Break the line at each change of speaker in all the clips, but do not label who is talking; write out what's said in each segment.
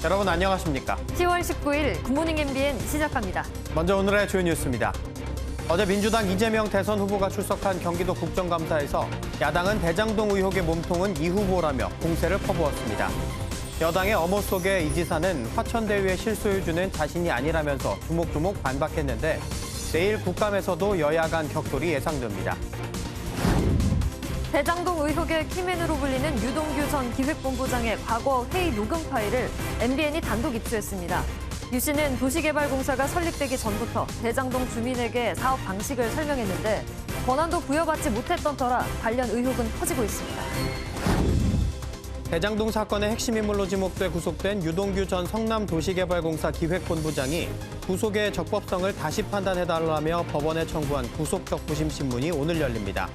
여러분 안녕하십니까?
10월 19일 굿모닝 MBN 시작합니다.
먼저 오늘의 주요 뉴스입니다. 어제 민주당 이재명 대선 후보가 출석한 경기도 국정감사에서 야당은 대장동 의혹의 몸통은 이 후보라며 공세를 퍼부었습니다. 여당의 엄호 속에 이 지사는 화천대유의 실소유주는 자신이 아니라면서 조목조목 반박했는데 내일 국감에서도 여야 간 격돌이 예상됩니다.
대장동 의혹의 키맨으로 불리는 유동규 전 기획본부장의 과거 회의 녹음 파일을 MBN이 단독 입수했습니다. 유 씨는 도시개발공사가 설립되기 전부터 대장동 주민에게 사업 방식을 설명했는데 권한도 부여받지 못했던 터라 관련 의혹은 커지고 있습니다.
대장동 사건의 핵심 인물로 지목돼 구속된 유동규 전 성남도시개발공사 기획본부장이 구속의 적법성을 다시 판단해달라며 법원에 청구한 구속격부심 신문이 오늘 열립니다.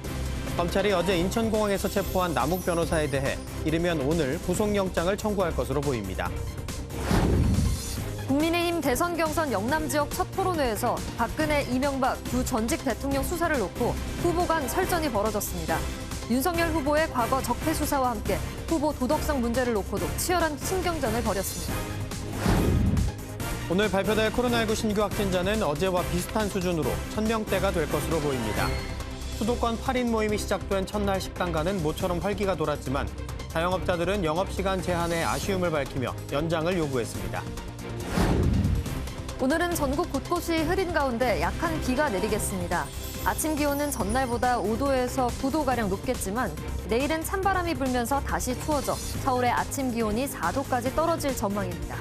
검찰이 어제 인천공항에서 체포한 남욱 변호사에 대해 이르면 오늘 구속영장을 청구할 것으로 보입니다.
국민의힘 대선 경선 영남 지역 첫 토론회에서 박근혜, 이명박 두 전직 대통령 수사를 놓고 후보 간 설전이 벌어졌습니다. 윤석열 후보의 과거 적폐 수사와 함께 후보 도덕성 문제를 놓고도 치열한 신경전을 벌였습니다.
오늘 발표될 코로나19 신규 확진자는 어제와 비슷한 수준으로 1000명대가 될 것으로 보입니다. 수도권 8인 모임이 시작된 첫날 식당가는 모처럼 활기가 돌았지만 자영업자들은 영업시간 제한에 아쉬움을 밝히며 연장을 요구했습니다.
오늘은 전국 곳곳이 흐린 가운데 약한 비가 내리겠습니다. 아침 기온은 전날보다 5도에서 9도가량 높겠지만 내일은 찬바람이 불면서 다시 추워져 서울의 아침 기온이 4도까지 떨어질 전망입니다.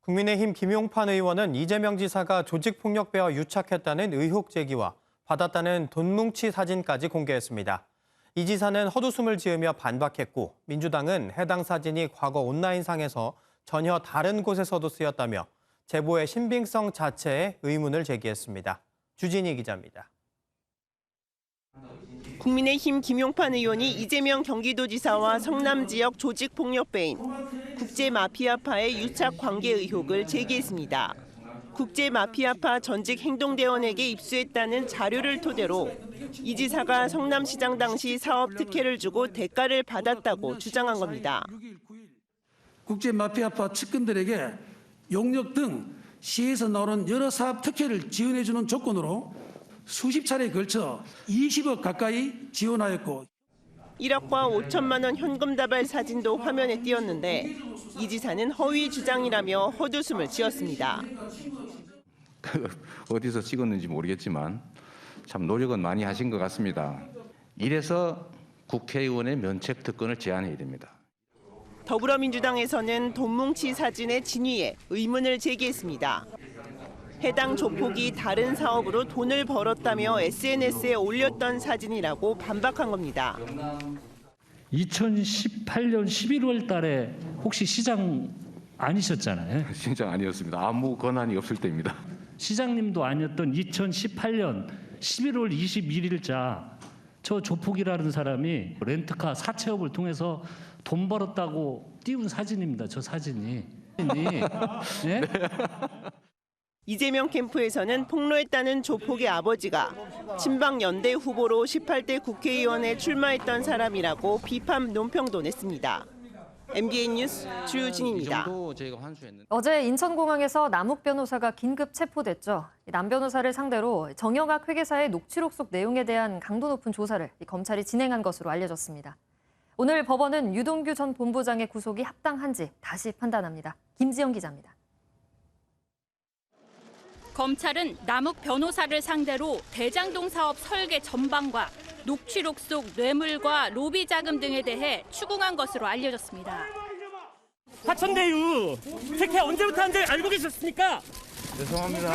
국민의힘 김용판 의원은 이재명 지사가 조직폭력배와 유착했다는 의혹 제기와 받았다는 돈뭉치 사진까지 공개했습니다. 이 지사는 헛웃음을 지으며 반박했고 민주당은 해당 사진이 과거 온라인상에서 전혀 다른 곳에서도 쓰였다며 제보의 신빙성 자체에 의문을 제기했습니다. 주진희 기자입니다.
국민의힘 김용판 의원이 이재명 경기도지사와 성남 지역 조직폭력배인 국제마피아파의 유착 관계 의혹을 제기했습니다. 국제마피아파 전직 행동대원에게 입수했다는 자료를 토대로 이 지사가 성남시장 당시 사업 특혜를 주고 대가를 받았다고 주장한 겁니다.
국제마피아파 측근들에게 용역 등 시에서 나오는 여러 사업 특혜를 지원해주는 조건으로 수십 차례에 걸쳐 20억 가까이 지원하였고
1억과 5천만 원 현금 다발 사진도 화면에 띄었는데 이 지사는 허위 주장이라며 헛웃음을 지었습니다.
어디서 찍었는지 모르겠지만 참 노력은 많이 하신 것 같습니다. 이래서 국회의원의 면책 특권을 제한해야 됩니다.
더불어민주당에서는 돈뭉치 사진의 진위에 의문을 제기했습니다. 해당 조폭이 다른 사업으로 돈을 벌었다며 SNS에 올렸던 사진이라고 반박한 겁니다.
2018년 11월 달에 혹시 시장 아니셨잖아요.
시장 아니었습니다. 아무 권한이 없을 때입니다.
시장님도 아니었던 2018년 11월 21일자 저 조폭이라는 사람이 렌트카 사채업을 통해서 돈 벌었다고 띄운 사진입니다. 저 사진이. 네?
이재명 캠프에서는 폭로했다는 조폭의 아버지가 친박연대 후보로 18대 국회의원에 출마했던 사람이라고 비판 논평도 냈습니다. MBN 뉴스 주진입니다.
어제 인천공항에서 남욱 변호사가 긴급 체포됐죠. 남 변호사를 상대로 정영학 회계사의 녹취록 속 내용에 대한 강도 높은 조사를 검찰이 진행한 것으로 알려졌습니다. 오늘 법원은 유동규 전 본부장의 구속이 합당한지 다시 판단합니다. 김지영 기자입니다.
검찰은 남욱 변호사를 상대로 대장동 사업 설계 전반과 녹취록 속 뇌물과 로비 자금 등에 대해 추궁한 것으로 알려졌습니다.
화천대유 특혜 언제부터 한지 알고 계셨습니까?
죄송합니다.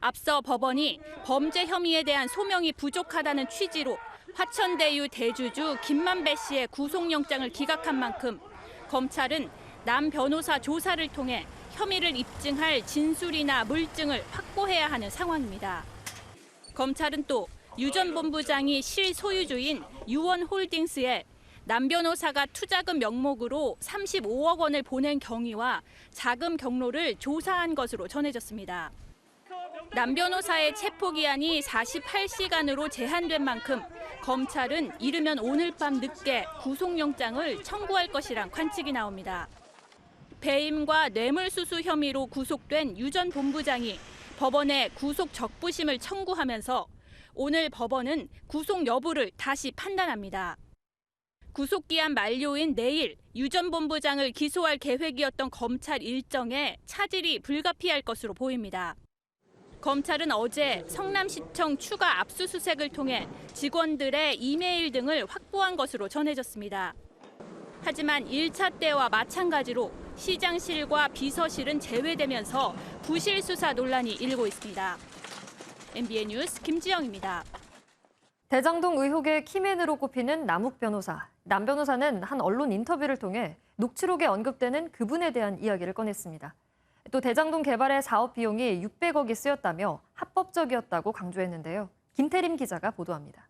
앞서 법원이 범죄 혐의에 대한 소명이 부족하다는 취지로 화천대유 대주주 김만배 씨의 구속영장을 기각한 만큼 검찰은 남 변호사 조사를 통해 혐의를 입증할 진술이나 물증을 확보해야 하는 상황입니다. 검찰은 또 유 전 본부장이 실소유주인 유원홀딩스에 남 변호사가 투자금 명목으로 35억 원을 보낸 경위와 자금 경로를 조사한 것으로 전해졌습니다. 남 변호사의 체포기한이 48시간으로 제한된 만큼 검찰은 이르면 오늘 밤 늦게 구속영장을 청구할 것이란 관측이 나옵니다. 배임과 뇌물수수 혐의로 구속된 유 전 본부장이 법원에 구속 적부심을 청구하면서 오늘 법원은 구속 여부를 다시 판단합니다. 구속기한 만료인 내일 유 전 본부장을 기소할 계획이었던 검찰 일정에 차질이 불가피할 것으로 보입니다. 검찰은 어제 성남시청 추가 압수수색을 통해 직원들의 이메일 등을 확보한 것으로 전해졌습니다. 하지만 1차 때와 마찬가지로 시장실과 비서실은 제외되면서 부실 수사 논란이 일고 있습니다. MBN 뉴스 김지영입니다.
대장동 의혹의 키맨으로 꼽히는 남욱 변호사. 남 변호사는 한 언론 인터뷰를 통해 녹취록에 언급되는 그분에 대한 이야기를 꺼냈습니다. 또 대장동 개발의 사업 비용이 600억이 쓰였다며 합법적이었다고 강조했는데요. 김태림 기자가 보도합니다.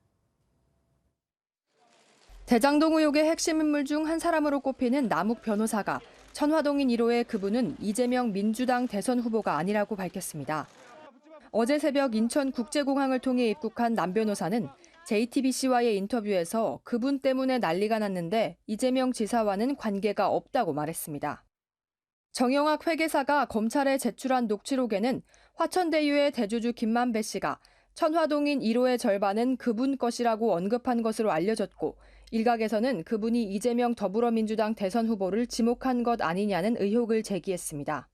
대장동 의혹의 핵심 인물 중 한 사람으로 꼽히는 남욱 변호사가 천화동인 1호의 그분은 이재명 민주당 대선 후보가 아니라고 밝혔습니다. 어제 새벽 인천국제공항을 통해 입국한 남 변호사는 JTBC와의 인터뷰에서 그분 때문에 난리가 났는데 이재명 지사와는 관계가 없다고 말했습니다. 정영학 회계사가 검찰에 제출한 녹취록에는 화천대유의 대주주 김만배 씨가 천화동인 1호의 절반은 그분 것이라고 언급한 것으로 알려졌고 일각에서는 그분이 이재명 더불어민주당 대선 후보를 지목한 것 아니냐는 의혹을 제기했습니다.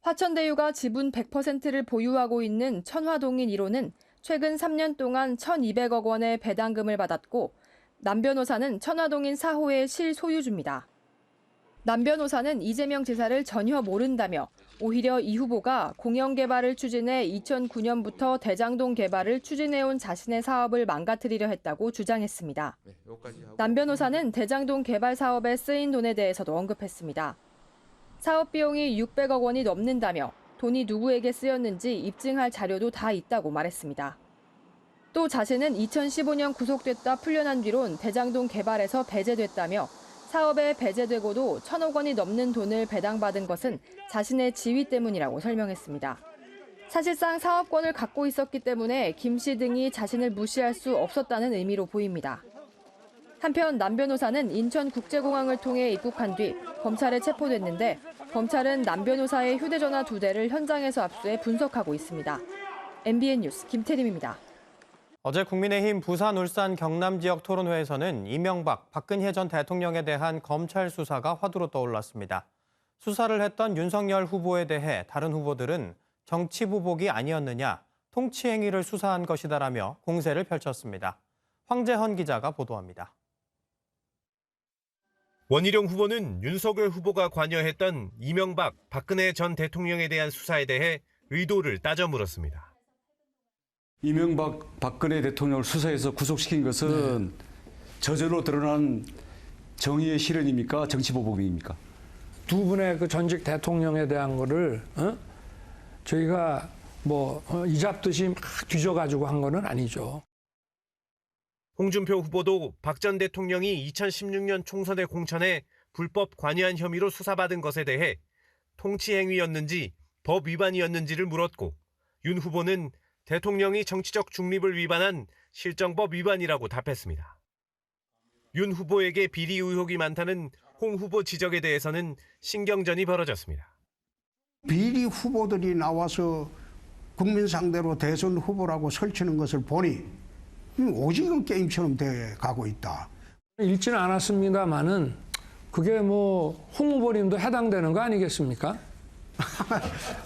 화천대유가 지분 100%를 보유하고 있는 천화동인 1호는 최근 3년 동안 1,200억 원의 배당금을 받았고 남 변호사는 천화동인 4호의 실소유주입니다. 남 변호사는 이재명 지사를 전혀 모른다며 오히려 이 후보가 공영개발을 추진해 2009년부터 대장동 개발을 추진해온 자신의 사업을 망가뜨리려 했다고 주장했습니다. 남 변호사는 대장동 개발 사업에 쓰인 돈에 대해서도 언급했습니다. 사업 비용이 600억 원이 넘는다며 돈이 누구에게 쓰였는지 입증할 자료도 다 있다고 말했습니다. 또 자신은 2015년 구속됐다 풀려난 뒤론 대장동 개발에서 배제됐다며 사업에 배제되고도 1,000억 원이 넘는 돈을 배당받은 것은 자신의 지위 때문이라고 설명했습니다. 사실상 사업권을 갖고 있었기 때문에 김 씨 등이 자신을 무시할 수 없었다는 의미로 보입니다. 한편 남 변호사는 인천국제공항을 통해 입국한 뒤 검찰에 체포됐는데 검찰은 남 변호사의 휴대전화 2대를 현장에서 압수해 분석하고 있습니다. MBN 뉴스 김태림입니다.
어제 국민의힘 부산, 울산, 경남 지역 토론회에서는 이명박, 박근혜 전 대통령에 대한 검찰 수사가 화두로 떠올랐습니다. 수사를 했던 윤석열 후보에 대해 다른 후보들은 정치 보복이 아니었느냐, 통치 행위를 수사한 것이다라며 공세를 펼쳤습니다. 황재헌 기자가 보도합니다.
원희룡 후보는 윤석열 후보가 관여했던 이명박, 박근혜 전 대통령에 대한 수사에 대해 의도를 따져 물었습니다.
이명박, 박근혜 대통령을 수사해서 구속시킨 것은 저절로 드러난 정의의 실현입니까? 정치보복입니까?
두 분의 그 전직 대통령에 대한 거를 저희가 이잡듯이 막 뒤져가지고 한 거는 아니죠.
홍준표 후보도 박 전 대통령이 2016년 총선의 공천에 불법 관여한 혐의로 수사받은 것에 대해 통치 행위였는지 법 위반이었는지를 물었고 윤 후보는 대통령이 정치적 중립을 위반한 실정법 위반이라고 답했습니다. 윤 후보에게 비리 의혹이 많다는 홍 후보 지적에 대해서는 신경전이 벌어졌습니다.
비리 후보들이 나와서 국민 상대로 대선 후보라고 설치는 것을 보니 오징어 게임처럼 돼 가고 있다.
읽지는 않았습니다만은 그게 홍 후보님도 해당되는 거 아니겠습니까?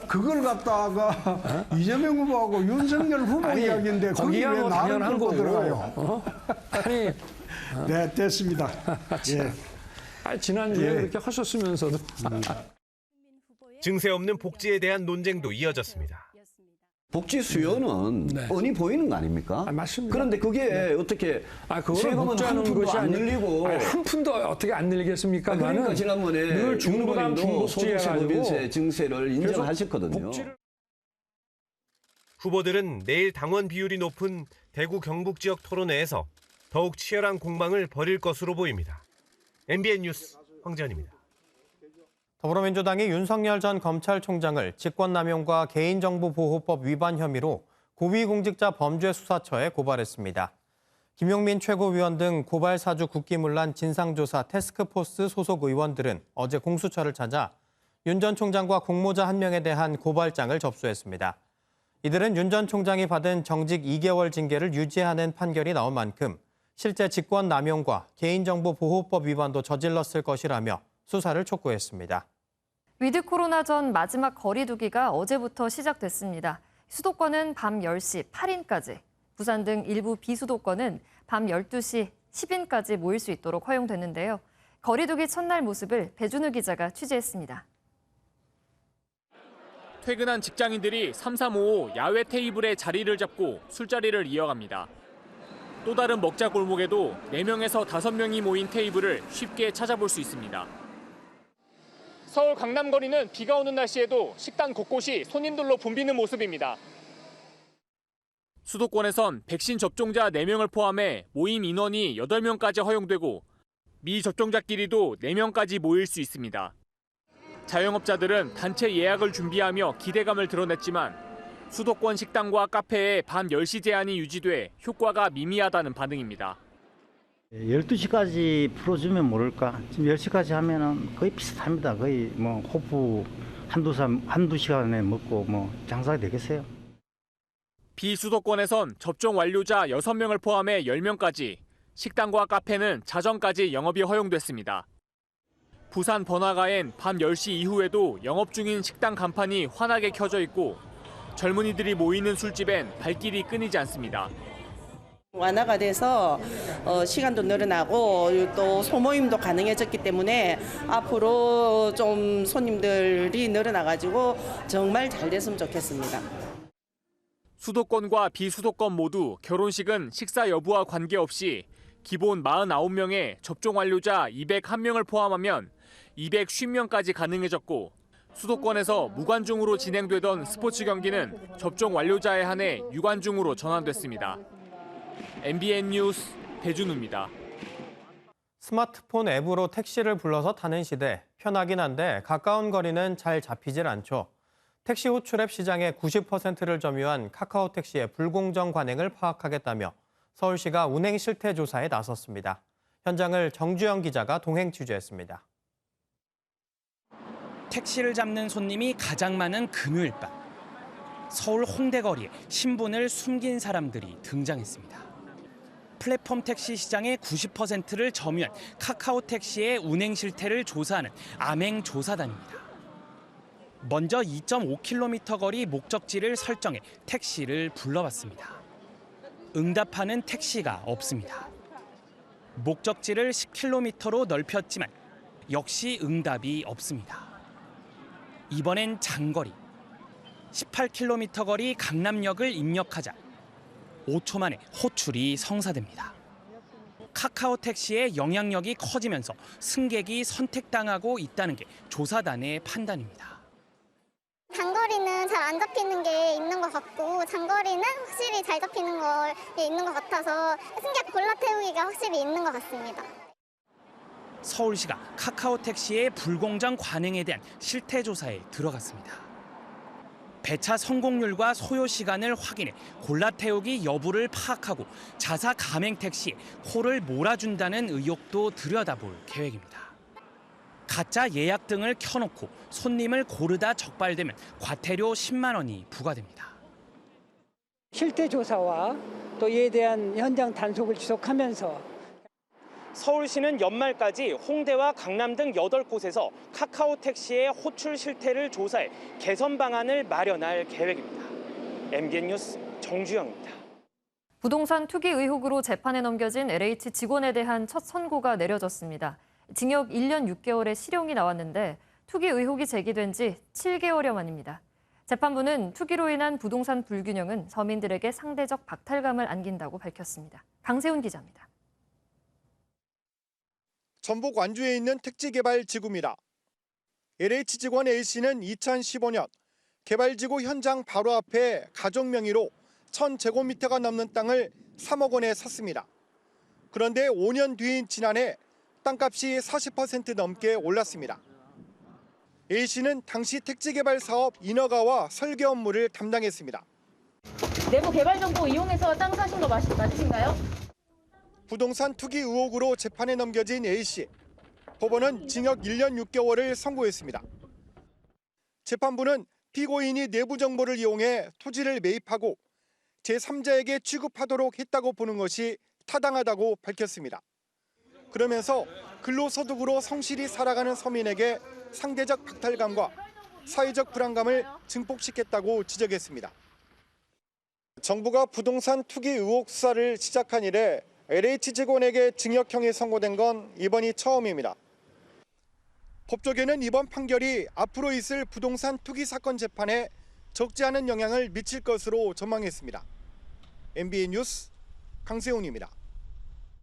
그걸 갖다가 이재명 후보하고 윤석열 후보 이야기인데 거기 왜 나를 끌고 들어가요?
아니,
네, 됐습니다.
예. 지난주에 그렇게 하셨으면서도.
증세 없는 복지에 대한 논쟁도 이어졌습니다.
복지 수요는 뻔히 보이는 거 아닙니까?
맞습니다.
그런데 그게 어떻게 세금은 한 푼도 안 늘리고
한 푼도 어떻게 안 늘리겠습니까?
그러니까 지난번에
늘 중부담
소득세 법인세 증세를 인정하셨거든요.
후보들은 내일 당원 비율이 높은 대구 경북 지역 토론회에서 더욱 치열한 공방을 벌일 것으로 보입니다. MBN 뉴스 황재헌입니다.
더불어민주당이 윤석열 전 검찰총장을 직권남용과 개인정보보호법 위반 혐의로 고위공직자 범죄수사처에 고발했습니다. 김용민 최고위원 등 고발사주 국기문란 진상조사 태스크포스 소속 의원들은 어제 공수처를 찾아 윤 전 총장과 공모자 1명에 대한 고발장을 접수했습니다. 이들은 윤 전 총장이 받은 정직 2개월 징계를 유지하는 판결이 나온 만큼 실제 직권남용과 개인정보보호법 위반도 저질렀을 것이라며 수사를 촉구했습니다.
위드 코로나 전 마지막 거리두기가 어제부터 시작됐습니다. 수도권은 밤 10시 8인까지, 부산 등 일부 비수도권은 밤 12시 10인까지 모일 수 있도록 허용됐는데요. 거리두기 첫날 모습을 배준우 기자가 취재했습니다.
퇴근한 직장인들이 3355 야외 테이블에 자리를 잡고 술자리를 이어갑니다. 또 다른 먹자 골목에도 4명에서 5명이 모인 테이블을 쉽게 찾아볼 수 있습니다. 서울 강남거리는 비가 오는 날씨에도 식당 곳곳이 손님들로 붐비는 모습입니다. 수도권에선 백신 접종자 4명을 포함해 모임 인원이 8명까지 허용되고 미접종자끼리도 4명까지 모일 수 있습니다. 자영업자들은 단체 예약을 준비하며 기대감을 드러냈지만 수도권 식당과 카페에 밤 10시 제한이 유지돼 효과가 미미하다는 반응입니다.
12시까지 풀어주면 모를까. 지금 10시까지 하면은 거의 비슷합니다. 거의 뭐 호프 한두 시간에 먹고 장사가 되겠어요.
비수도권에선 접종 완료자 6명을 포함해 10명까지, 식당과 카페는 자정까지 영업이 허용됐습니다. 부산 번화가엔 밤 10시 이후에도 영업 중인 식당 간판이 환하게 켜져 있고 젊은이들이 모이는 술집엔 발길이 끊이지 않습니다.
완화가 돼서 시간도 늘어나고 또 소모임도 가능해졌기 때문에 앞으로 좀 손님들이 늘어나가지고 정말 잘 됐으면 좋겠습니다.
수도권과 비수도권 모두 결혼식은 식사 여부와 관계없이 기본 49명에 접종 완료자 201명을 포함하면 250명까지 가능해졌고 수도권에서 무관중으로 진행되던 스포츠 경기는 접종 완료자에 한해 유관중으로 전환됐습니다. MBN 뉴스 배준우입니다.
스마트폰 앱으로 택시를 불러서 타는 시대, 편하긴 한데 가까운 거리는 잘 잡히질 않죠. 택시 호출 앱 시장의 90%를 점유한 카카오 택시의 불공정 관행을 파악하겠다며 서울시가 운행 실태 조사에 나섰습니다. 현장을 정주영 기자가 동행 취재했습니다.
택시를 잡는 손님이 가장 많은 금요일 밤, 서울 홍대 거리에 신분을 숨긴 사람들이 등장했습니다. 플랫폼 택시 시장의 90%를 점유한 카카오 택시의 운행 실태를 조사하는 암행조사단입니다. 먼저 2.5km 거리 목적지를 설정해 택시를 불러봤습니다. 응답하는 택시가 없습니다. 목적지를 10km로 넓혔지만 역시 응답이 없습니다. 이번엔 장거리, 18km 거리 강남역을 입력하자 5초 만에 호출이 성사됩니다. 카카오 택시의 영향력이 커지면서 승객이 선택당하고 있다는 게 조사단의 판단입니다.
단거리는 잘 안 잡히는 게 있는 것 같고 장거리는 확실히 잘 잡히는 게 있는 것 같아서 승객 골라 태우기가 확실히 있는 것 같습니다.
서울시가 카카오 택시의 불공정 관행에 대한 실태 조사에 들어갔습니다. 배차 성공률과 소요 시간을 확인해 골라 태우기 여부를 파악하고 자사 가맹 택시에 코를 몰아준다는 의혹도 들여다볼 계획입니다. 가짜 예약 등을 켜놓고 손님을 고르다 적발되면 과태료 10만 원이 부과됩니다.
실태 조사와 또 이에 대한 현장 단속을 지속하면서
서울시는 연말까지 홍대와 강남 등 8곳에서 카카오 택시의 호출 실태를 조사해 개선 방안을 마련할 계획입니다. MBN 뉴스 정주영입니다.
부동산 투기 의혹으로 재판에 넘겨진 LH 직원에 대한 첫 선고가 내려졌습니다. 징역 1년 6개월의 실형이 나왔는데 투기 의혹이 제기된 지 7개월여 만입니다. 재판부는 투기로 인한 부동산 불균형은 서민들에게 상대적 박탈감을 안긴다고 밝혔습니다. 강세훈 기자입니다.
전북 완주에 있는 택지개발지구입니다. LH 직원 A씨는 2015년 개발지구 현장 바로 앞에 가족 명의로 1,000제곱미터가 넘는 땅을 3억 원에 샀습니다. 그런데 5년 뒤인 지난해 땅값이 40% 넘게 올랐습니다. A씨는 당시 택지개발 사업 인허가와 설계 업무를 담당했습니다.
내부 개발 정보 이용해서 땅 사신 거 맞으신가요?
부동산 투기 의혹으로 재판에 넘겨진 A씨. 법원은 징역 1년 6개월을 선고했습니다. 재판부는 피고인이 내부 정보를 이용해 토지를 매입하고 제3자에게 취급하도록 했다고 보는 것이 타당하다고 밝혔습니다. 그러면서 근로소득으로 성실히 살아가는 서민에게 상대적 박탈감과 사회적 불안감을 증폭시켰다고 지적했습니다. 정부가 부동산 투기 의혹 수사를 시작한 이래 LH 직원에게 징역형이 선고된 건 이번이 처음입니다. 법조계는 이번 판결이 앞으로 있을 부동산 투기 사건 재판에 적지 않은 영향을 미칠 것으로 전망했습니다. MBN 뉴스 강세훈입니다.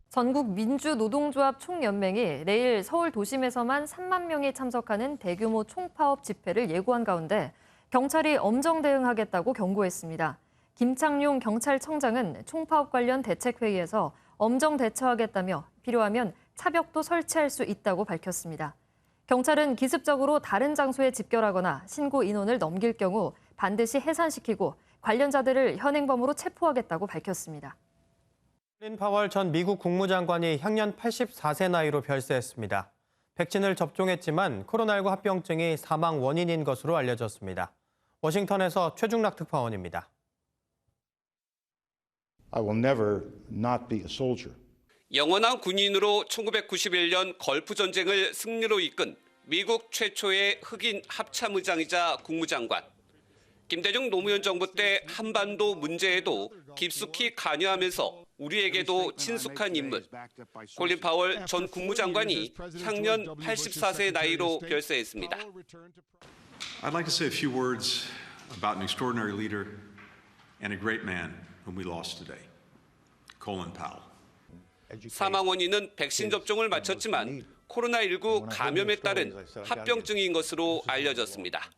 전국 민주노동조합 총연맹이 내일 서울 도심에서만 3만 명이 참석하는 대규모 총파업 집회를 예고한 가운데 경찰이 엄정 대응하겠다고 경고했습니다. 김창룡 경찰청장은 총파업 관련 대책회의에서 엄정 대처하겠다며 필요하면 차벽도 설치할 수 있다고 밝혔습니다. 경찰은 기습적으로 다른 장소에 집결하거나 신고 인원을 넘길 경우 반드시 해산시키고 관련자들을 현행범으로 체포하겠다고 밝혔습니다.
콜린 파월 전 미국 국무장관이 향년 84세 나이로 별세했습니다. 백신을 접종했지만 코로나19 합병증이 사망 원인인 것으로 알려졌습니다. 워싱턴에서 최중락 특파원입니다.
I will never not be a soldier.
영원한 군인으로 1991년 걸프 전쟁을 승리로 이끈 미국 최초의 흑인 합참의장이자 국무장관. 김대중 노무현 정부 때 한반도 문제에도 깊숙이 관여하면서 우리에게도 친숙한 인물. 콜린 파월 전 국무장관이 향년 84세 나이로 별세했습니다.
I'd like to say a few words about an extraordinary leader and a great man whom we lost today, Colin Powell.
사망 원인은 백신 접종을 마쳤지만 코로나19 감염에 따른 합병증인 것으로 알려졌습니다.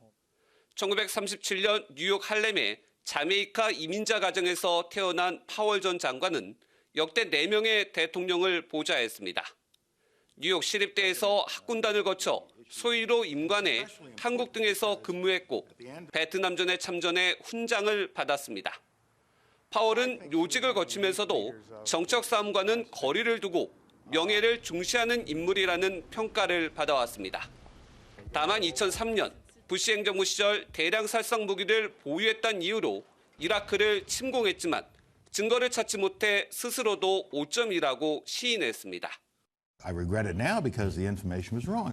1937년 뉴욕 할렘의 자메이카 이민자 가정에서 태어난 파월 전 장관은 역대 4명의 대통령을 보좌했습니다. 뉴욕 시립대에서 학군단을 거쳐 소위로 임관해 한국 등에서 근무했고 베트남전에 참전해 훈장을 받았습니다. 파월은 요직을 거치면서도 정적 싸움과는 거리를 두고 명예를 중시하는 인물이라는 평가를 받아왔습니다. 다만 2003년 부시 행정부 시절 대량 살상 무기를 보유했다는 이유로 이라크를 침공했지만 증거를 찾지 못해 스스로도 오점이라고 시인했습니다.
I regret it now because the information was wrong.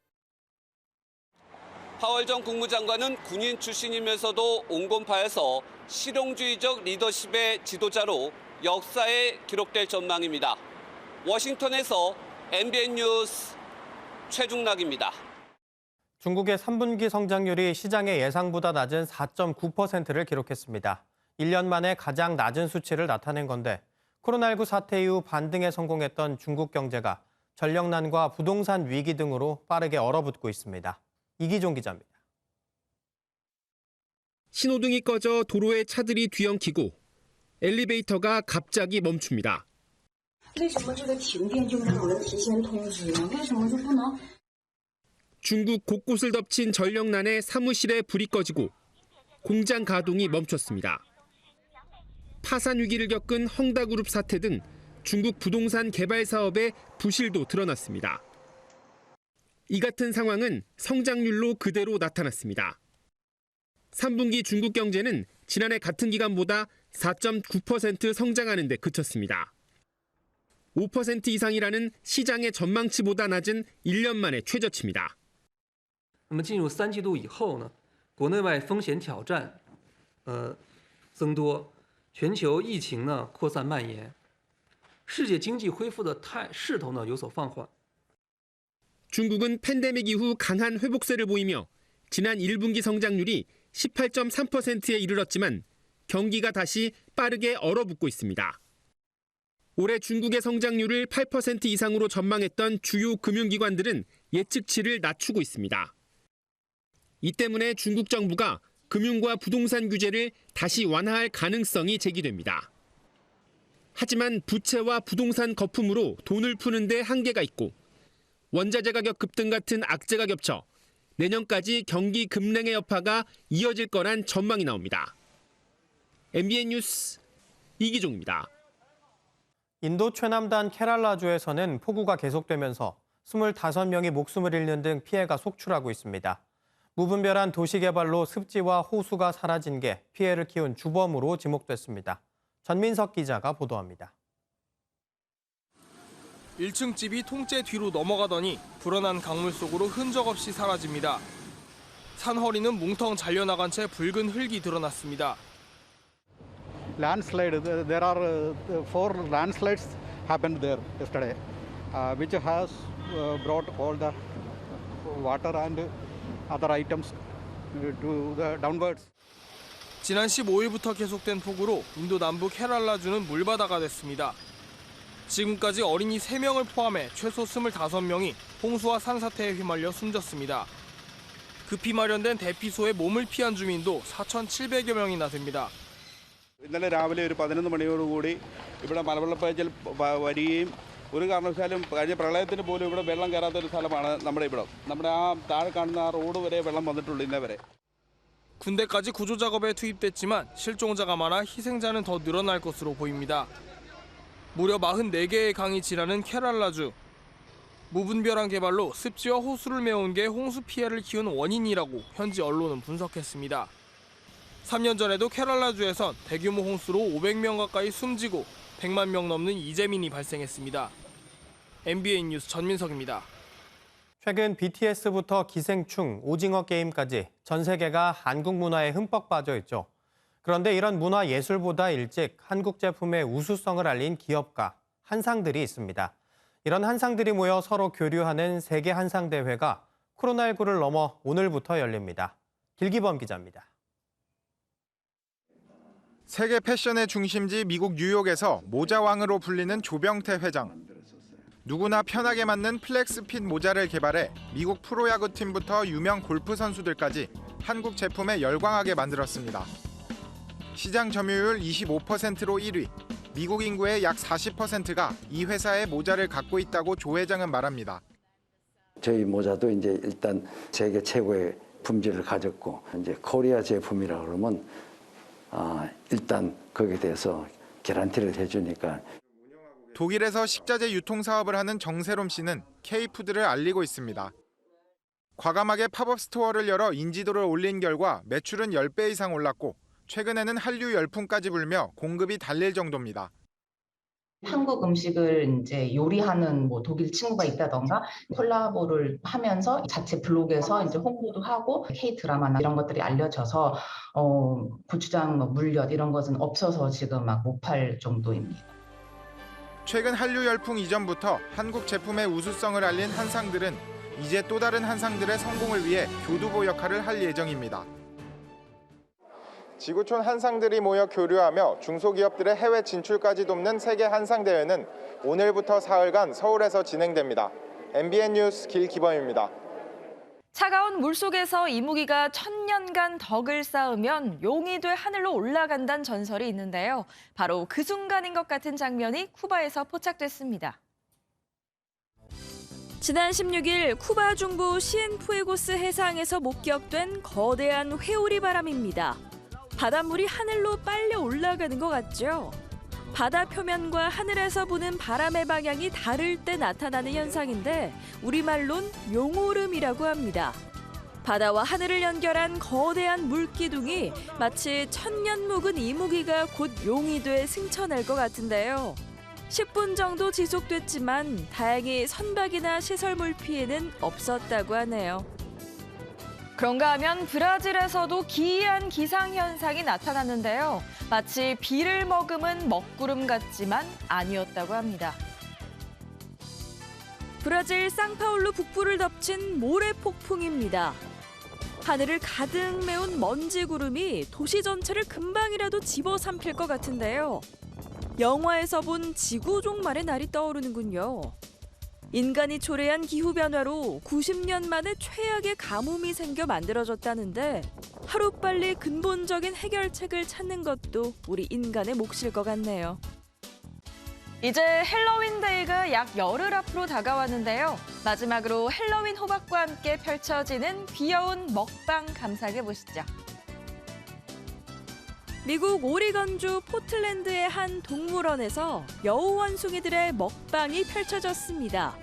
파월 전 국무장관은 군인 출신이면서도 온건파에서 실용주의적 리더십의 지도자로 역사에 기록될 전망입니다. 워싱턴에서 MBN 뉴스 최중락입니다.
중국의 3분기 성장률이 시장의 예상보다 낮은 4.9%를 기록했습니다. 1년 만에 가장 낮은 수치를 나타낸 건데 코로나19 사태 이후 반등에 성공했던 중국 경제가 전력난과 부동산 위기 등으로 빠르게 얼어붙고 있습니다. 이기종 기자입니다.
신호등이 꺼져 도로에 차들이 뒤엉키고 엘리베이터가 갑자기 멈춥니다. 중국 곳곳을 덮친 전력난에 사무실에 불이 꺼지고 공장 가동이 멈췄습니다. 파산 위기를 겪은 헝다그룹 사태 등 중국 부동산 개발 사업의 부실도 드러났습니다. 이 같은 상황은 성장률로 그대로 나타났습니다. 3분기 중국 경제는 지난해 같은 기간보다 4.9% 성장하는 데 그쳤습니다. 5% 이상이라는 시장의 전망치보다 낮은 1년 만의 최저치입니다.
那么进入3季度以后呢，国内外风险挑战增多，全球疫情呢扩散蔓延，世界经济恢复的势头呢有所放缓。
중국은 팬데믹 이후 강한 회복세를 보이며 지난 1분기 성장률이 18.3%에 이르렀지만 경기가 다시 빠르게 얼어붙고 있습니다. 올해 중국의 성장률을 8% 이상으로 전망했던 주요 금융기관들은 예측치를 낮추고 있습니다. 이 때문에 중국 정부가 금융과 부동산 규제를 다시 완화할 가능성이 제기됩니다. 하지만 부채와 부동산 거품으로 돈을 푸는 데 한계가 있고 원자재 가격 급등 같은 악재가 겹쳐 내년까지 경기 급냉의 여파가 이어질 거란 전망이 나옵니다. MBN 뉴스 이기종입니다.
인도 최남단 케랄라주에서는 폭우가 계속되면서 25명이 목숨을 잃는 등 피해가 속출하고 있습니다. 무분별한 도시개발로 습지와 호수가 사라진 게 피해를 키운 주범으로 지목됐습니다. 전민석 기자가 보도합니다.
1층 집이 통째 뒤로 넘어가더니 불어난 강물 속으로 흔적 없이 사라집니다. 산허리는 뭉텅 잘려나간 채 붉은 흙이 드러났습니다.
Landslide. There are 4 landslides happened there yesterday, which has brought all the water and other items to the downwards.
지난 15일부터 계속된 폭우로 인도 남부 케랄라주는 물바다가 됐습니다. 지금까지 어린이 3명을 포함해 최소 25명이 홍수와 산사태에 휘말려 숨졌습니다. 급히 마련된 대피소에 몸을 피한 주민도 4,700여 명이나 됩니다.
ഇന്നലെ രാവിലെ ഒരു 11 മണിയോടുകൂടി ഇവിടെ മലവെള്ളപ്പാച്ചിൽ വരികയും ഒരു കാരണവശാലും കഴിഞ്ഞ പ്രളയത്തിന് പോലും ഇവിടെ വെള്ളം കയറാത്ത ഒരു സ്ഥലമാണ് നമ്മുടെ ഇവിടം. നമ്മുടെ ആ താഴെ കാണുന്ന ആ റോഡ് വരെ വെള്ളം വന്നിട്ടുള്ളൂ ഇന്നേ വരെ.
군대까지 구조 작업에 투입됐지만 실종자가 많아 희생자는 더 늘어날 것으로 보입니다. 무려 44개의 강이 지나는 케랄라주. 무분별한 개발로 습지와 호수를 메운 게 홍수 피해를 키운 원인이라고 현지 언론은 분석했습니다. 3년 전에도 케랄라주에선 대규모 홍수로 500명 가까이 숨지고 100만 명 넘는 이재민이 발생했습니다. MBN 뉴스 전민석입니다.
최근 BTS부터 기생충, 오징어 게임까지 전 세계가 한국 문화에 흠뻑 빠져 있죠. 그런데 이런 문화 예술보다 일찍 한국 제품의 우수성을 알린 기업가, 한상들이 있습니다. 이런 한상들이 모여 서로 교류하는 세계 한상 대회가 코로나19를 넘어 오늘부터 열립니다. 길기범 기자입니다.
세계 패션의 중심지 미국 뉴욕에서 모자왕으로 불리는 조병태 회장. 누구나 편하게 맞는 플렉스핏 모자를 개발해 미국 프로야구팀부터 유명 골프 선수들까지 한국 제품에 열광하게 만들었습니다. 시장 점유율 25%로 1위, 미국 인구의 약 40%가 이 회사의 모자를 갖고 있다고 조 회장은 말합니다.
저희 모자도 이제 일단 세계 최고의 품질을 가졌고 이제 코리아 제품이라 그러면 일단 거기에 대해서 개런티를 해주니까.
독일에서 식자재 유통 사업을 하는 정세롬 씨는 K푸드를 알리고 있습니다. 과감하게 팝업 스토어를 열어 인지도를 올린 결과 매출은 10배 이상 올랐고 최근에는 한류 열풍까지 불며 공급이 달릴 정도입니다.
한국 음식을 이제 요리하는 뭐 독일 친구가 있다던가 콜라보를 하면서 자체 블로그에서 이제 홍보도 하고 K 드라마나 이런 것들이 알려져서 고추장, 물엿 이런 것은 없어서 지금 막 못 팔 정도입니다.
최근 한류 열풍 이전부터 한국 제품의 우수성을 알린 한상들은 이제 또 다른 한상들의 성공을 위해 교두보 역할을 할 예정입니다. 지구촌 한상들이 모여 교류하며 중소기업들의 해외 진출까지 돕는 세계 한상대회는 오늘부터 사흘간 서울에서 진행됩니다. MBN 뉴스 길기범입니다.
차가운 물속에서 이무기가 1000년간 덕을 쌓으면 용이 돼 하늘로 올라간다는 전설이 있는데요. 바로 그 순간인 것 같은 장면이 쿠바에서 포착됐습니다. 지난 16일 쿠바 중부 시엔푸에고스 해상에서 목격된 거대한 회오리 바람입니다. 바닷물이 하늘로 빨려 올라가는 것 같죠? 바다 표면과 하늘에서 부는 바람의 방향이 다를 때 나타나는 현상인데 우리말론 용오름이라고 합니다. 바다와 하늘을 연결한 거대한 물기둥이 마치 1000년 묵은 이무기가 곧 용이 돼 승천할 것 같은데요. 10분 정도 지속됐지만 다행히 선박이나 시설물 피해는 없었다고 하네요. 그런가 하면 브라질에서도 기이한 기상현상이 나타났는데요. 마치 비를 머금은 먹구름 같지만 아니었다고 합니다. 브라질 상파울루 북부를 덮친 모래폭풍입니다. 하늘을 가득 메운 먼지 구름이 도시 전체를 금방이라도 집어삼킬 것 같은데요. 영화에서 본 지구 종말의 날이 떠오르는군요. 인간이 초래한 기후변화로 90년 만에 최악의 가뭄이 생겨 만들어졌다는데 하루빨리 근본적인 해결책을 찾는 것도 우리 인간의 몫일 것 같네요. 이제 헬로윈 데이가 약 열흘 앞으로 다가왔는데요. 마지막으로 헬로윈 호박과 함께 펼쳐지는 귀여운 먹방 감상해 보시죠. 미국 오리건주 포틀랜드의 한 동물원에서 여우 원숭이들의 먹방이 펼쳐졌습니다.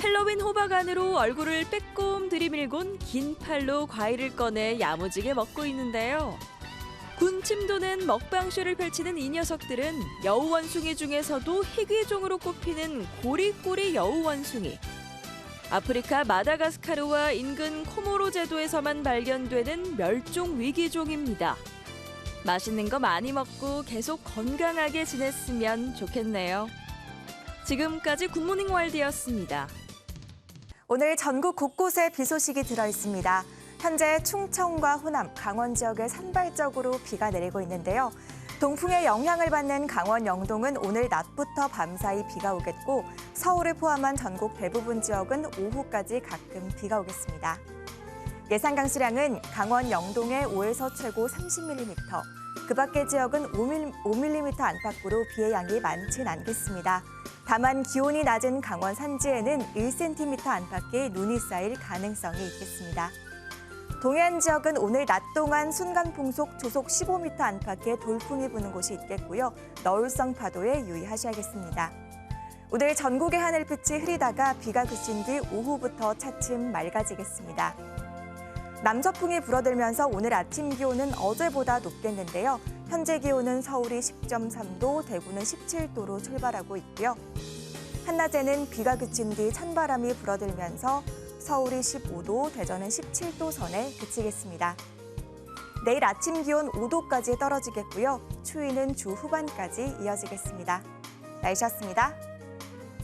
헬로윈 호박 안으로 얼굴을 빼꼼 들이밀곤 긴 팔로 과일을 꺼내 야무지게 먹고 있는데요. 군침 도는 먹방쇼를 펼치는 이 녀석들은 여우 원숭이 중에서도 희귀종으로 꼽히는 고리꼬리 여우 원숭이. 아프리카 마다가스카르와 인근 코모로 제도에서만 발견되는 멸종 위기종입니다. 맛있는 거 많이 먹고 계속 건강하게 지냈으면 좋겠네요. 지금까지 굿모닝 월드였습니다.
오늘 전국 곳곳에 비 소식이 들어있습니다. 현재 충청과 호남, 강원 지역에 산발적으로 비가 내리고 있는데요. 동풍의 영향을 받는 강원 영동은 오늘 낮부터 밤사이 비가 오겠고 서울을 포함한 전국 대부분 지역은 오후까지 가끔 비가 오겠습니다. 예상 강수량은 강원 영동에 5에서 최고 30mm, 그 밖의 지역은 5mm 안팎으로 비의 양이 많진 않겠습니다. 다만 기온이 낮은 강원 산지에는 1cm 안팎의 눈이 쌓일 가능성이 있겠습니다. 동해안 지역은 오늘 낮 동안 순간풍속 조속 15m 안팎의 돌풍이 부는 곳이 있겠고요. 너울성 파도에 유의하셔야겠습니다. 오늘 전국의 하늘빛이 흐리다가 비가 그친 뒤 오후부터 차츰 맑아지겠습니다. 남서풍이 불어들면서 오늘 아침 기온은 어제보다 높겠는데요. 현재 기온은 서울이 10.3도, 대구는 17도로 출발하고 있고요. 한낮에는 비가 그친 뒤 찬바람이 불어들면서 서울이 15도, 대전은 17도 선에 그치겠습니다. 내일 아침 기온 5도까지 떨어지겠고요. 추위는 주 후반까지 이어지겠습니다. 날씨였습니다.